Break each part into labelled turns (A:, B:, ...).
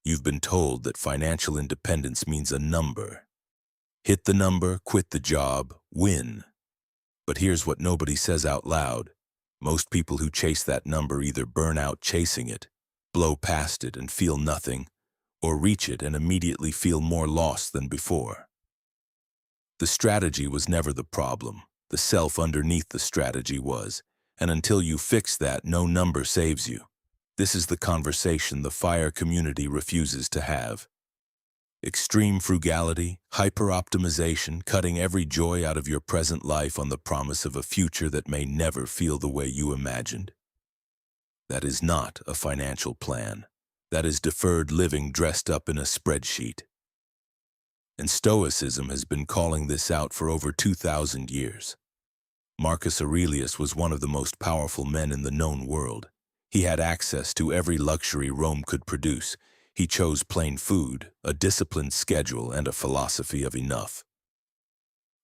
A: You've been told that financial independence means a number. Hit the number, quit the job, win. But here's what nobody says out loud. Most people who chase that number either burn out chasing it, blow past it and feel nothing, or reach it and immediately feel more lost than before. The strategy was never the problem. The self underneath the strategy was, and until you fix that, no number saves you. This is the conversation the FIRE community refuses to have. Extreme frugality, hyper-optimization, cutting every joy out of your present life on the promise of a future that may never feel the way you imagined. That is not a financial plan. That is deferred living dressed up in a spreadsheet. And Stoicism has been calling this out for over 2,000 years. Marcus Aurelius was one of the most powerful men in the known world. He had access to every luxury Rome could produce. He chose plain food, a disciplined schedule, and a philosophy of enough.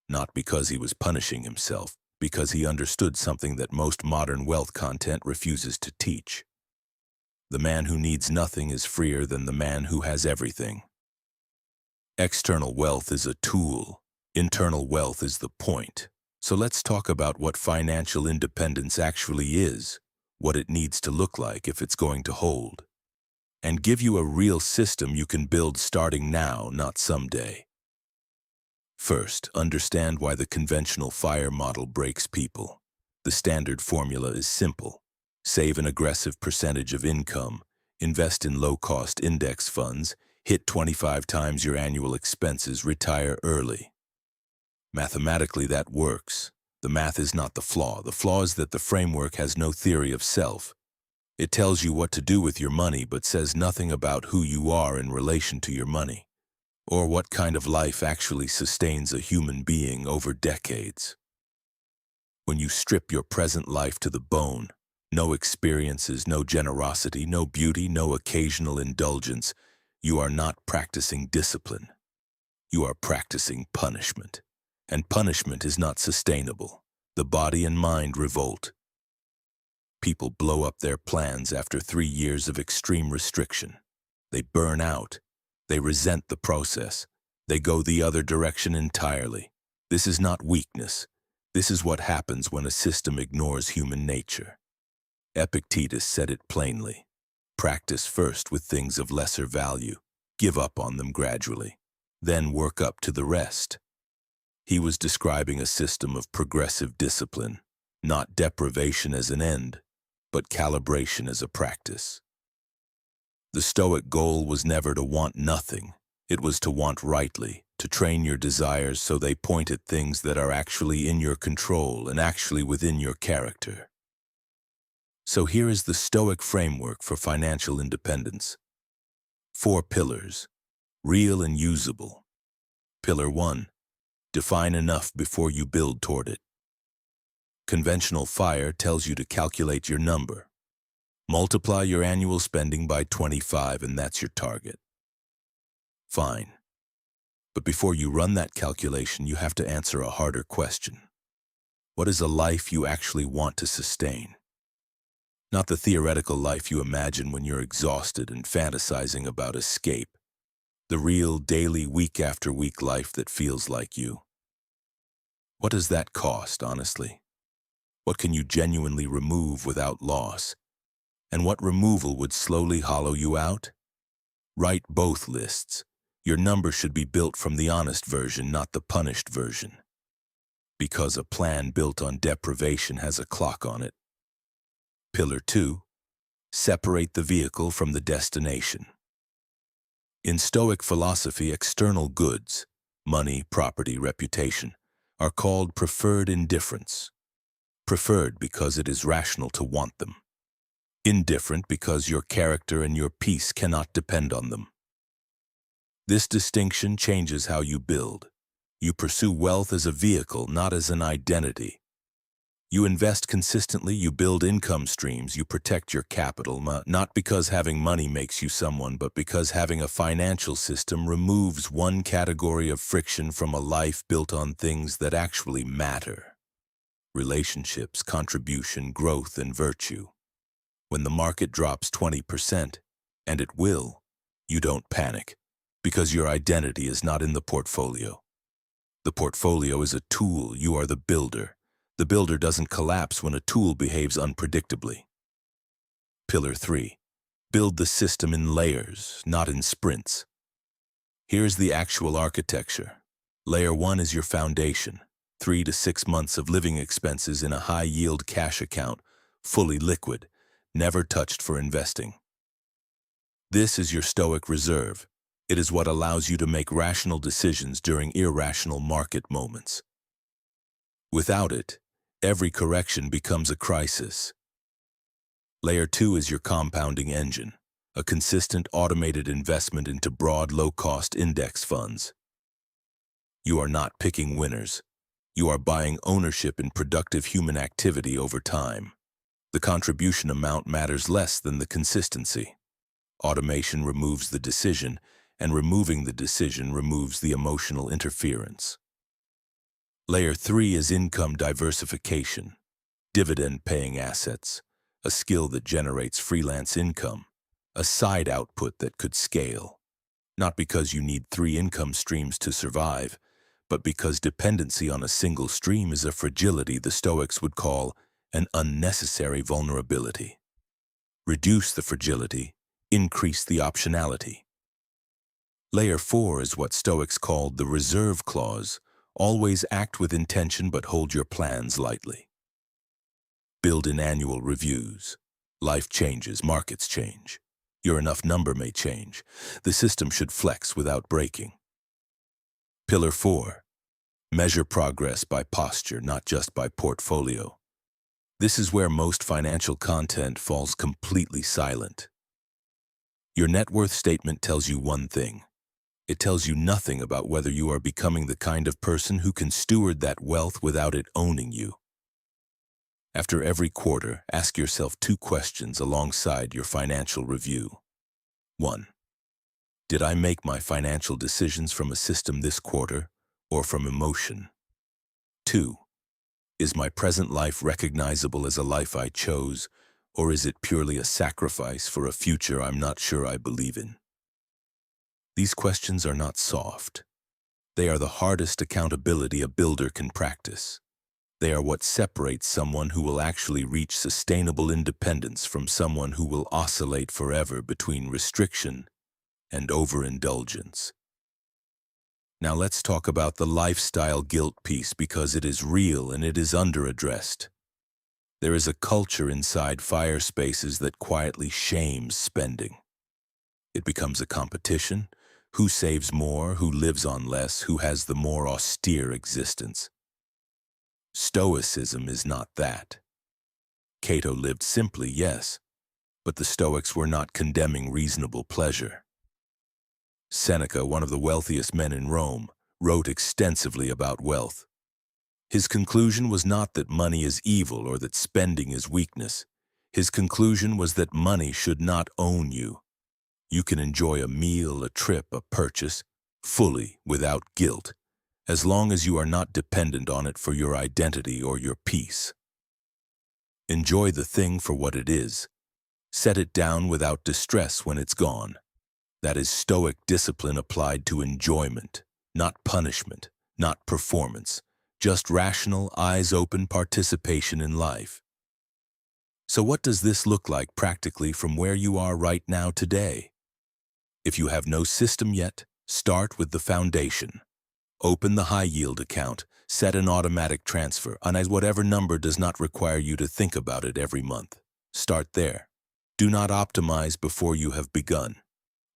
A: Not because he was punishing himself, because he understood something that most modern wealth content refuses to teach. The man who needs nothing is freer than the man who has everything. External wealth is a tool. Internal wealth is the point. So let's talk about what financial independence actually is, what it needs to look like if it's going to hold, and give you a real system you can build starting now, not someday. First, understand why the conventional FIRE model breaks people. The standard formula is simple. Save an aggressive percentage of income, invest in low-cost index funds, hit 25 times your annual expenses, retire early. Mathematically, that works. The math is not the flaw. The flaw is that the framework has no theory of self. It tells you what to do with your money, but says nothing about who you are in relation to your money, or what kind of life actually sustains a human being over decades. When you strip your present life to the bone, no experiences, no generosity, no beauty, no occasional indulgence, you are not practicing discipline. You are practicing punishment. And punishment is not sustainable. The body and mind revolt. People blow up their plans after 3 years of extreme restriction. They burn out. They resent the process. They go the other direction entirely. This is not weakness. This is what happens when a system ignores human nature. Epictetus said it plainly. Practice first with things of lesser value. Give up on them gradually. Then work up to the rest. He was describing a system of progressive discipline, not deprivation as an end, but calibration as a practice. The Stoic goal was never to want nothing. It was to want rightly, to train your desires so they point at things that are actually in your control and actually within your character. So here is the Stoic framework for financial independence. 4 pillars, real and usable. Pillar 1. Define enough before you build toward it. Conventional FIRE tells you to calculate your number. Multiply your annual spending by 25 and that's your target. Fine. But before you run that calculation, you have to answer a harder question. What is a life you actually want to sustain? Not the theoretical life you imagine when you're exhausted and fantasizing about escape. The real, daily, week-after-week life that feels like you. What does that cost, honestly? What can you genuinely remove without loss? And what removal would slowly hollow you out? Write both lists. Your number should be built from the honest version, not the punished version. Because a plan built on deprivation has a clock on it. Pillar 2. Separate the vehicle from the destination. In Stoic philosophy, external goods, money, property, reputation, are called preferred indifference. Preferred because it is rational to want them. Indifferent because your character and your peace cannot depend on them. This distinction changes how you build. You pursue wealth as a vehicle, not as an identity. You invest consistently, you build income streams, you protect your capital, not because having money makes you someone, but because having a financial system removes one category of friction from a life built on things that actually matter. Relationships, contribution, growth, and virtue. When the market drops 20%, and it will, You don't panic, because your identity is not in the portfolio. The portfolio is a tool, you are the builder. The builder doesn't collapse when a tool behaves unpredictably. Pillar 3. Build the system in layers, not in sprints. Here's the actual architecture. Layer 1 is your foundation, 3 to 6 months of living expenses in a high-yield cash account, fully liquid, never touched for investing. This is your Stoic reserve. It is what allows you to make rational decisions during irrational market moments. Without it, every correction becomes a crisis. Layer 2 is your compounding engine, a consistent automated investment into broad, low-cost index funds. You are not picking winners. You are buying ownership in productive human activity over time. The contribution amount matters less than the consistency. Automation removes the decision, and removing the decision removes the emotional interference. Layer 3 is income diversification, dividend-paying assets, a skill that generates freelance income, a side output that could scale. Not because you need 3 income streams to survive, but because dependency on a single stream is a fragility the Stoics would call an unnecessary vulnerability. Reduce the fragility, increase the optionality. Layer 4 is what Stoics called the reserve clause. Always act with intention but hold your plans lightly. Build in annual reviews. Life changes, markets change. Your enough number may change. The system should flex without breaking. Pillar 4. Measure progress by posture, not just by portfolio. This is where most financial content falls completely silent. Your net worth statement tells you one thing. It tells you nothing about whether you are becoming the kind of person who can steward that wealth without it owning you. After every quarter, ask yourself 2 questions alongside your financial review. 1. Did I make my financial decisions from a system this quarter or from emotion? 2. Is my present life recognizable as a life I chose, or is it purely a sacrifice for a future I'm not sure I believe in? These questions are not soft. They are the hardest accountability a builder can practice. They are what separates someone who will actually reach sustainable independence from someone who will oscillate forever between restriction and overindulgence. Now let's talk about the lifestyle guilt piece, because it is real and it is underaddressed. There is a culture inside FIRE spaces that quietly shames spending. It becomes a competition. Who saves more, who lives on less, who has the more austere existence? Stoicism is not that. Cato lived simply, yes, but the Stoics were not condemning reasonable pleasure. Seneca, one of the wealthiest men in Rome, wrote extensively about wealth. His conclusion was not that money is evil or that spending is weakness. His conclusion was that money should not own you. You can enjoy a meal, a trip, a purchase, fully, without guilt, as long as you are not dependent on it for your identity or your peace. Enjoy the thing for what it is. Set it down without distress when it's gone. That is Stoic discipline applied to enjoyment, not punishment, not performance, just rational, eyes-open participation in life. So what does this look like practically from where you are right now today? If you have no system yet, start with the foundation. Open the high-yield account, set an automatic transfer, and whatever number does not require you to think about it every month. Start there. Do not optimize before you have begun.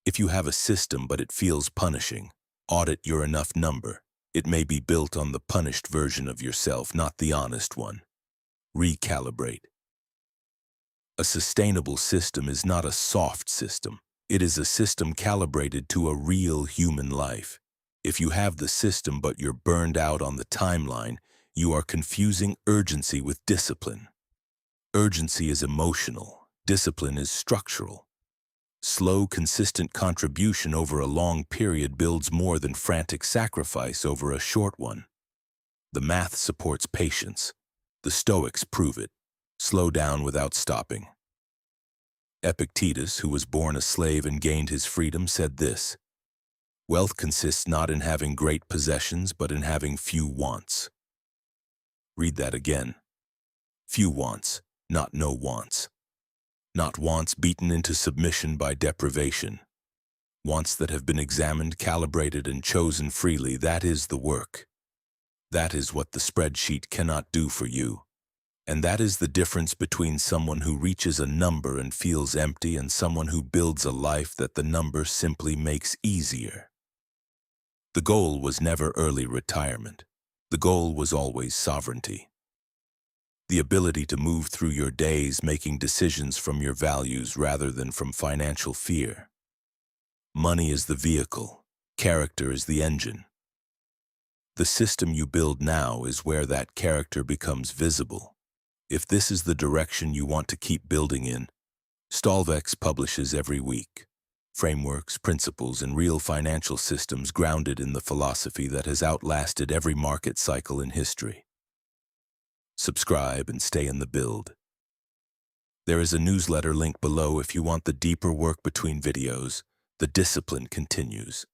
A: If you have a system but it feels punishing, audit your enough number. It may be built on the punished version of yourself, not the honest one. Recalibrate. A sustainable system is not a soft system. It is a system calibrated to a real human life. If you have the system but you're burned out on the timeline, you are confusing urgency with discipline. Urgency is emotional. Discipline is structural. Slow, consistent contribution over a long period builds more than frantic sacrifice over a short one. The math supports patience. The Stoics prove it. Slow down without stopping. Epictetus, who was born a slave and gained his freedom, said this: "Wealth consists not in having great possessions, but in having few wants." Read that again. Few wants, not no wants. Not wants beaten into submission by deprivation. Wants that have been examined, calibrated, and chosen freely. That is the work. That is what the spreadsheet cannot do for you. And that is the difference between someone who reaches a number and feels empty and someone who builds a life that the number simply makes easier. The goal was never early retirement. The goal was always sovereignty. The ability to move through your days making decisions from your values rather than from financial fear. Money is the vehicle. Character is the engine. The system you build now is where that character becomes visible. If this is the direction you want to keep building in, STOLVEX publishes every week. Frameworks, principles, and real financial systems grounded in the philosophy that has outlasted every market cycle in history. Subscribe and stay in the build. There is a newsletter link below if you want the deeper work between videos. The discipline continues.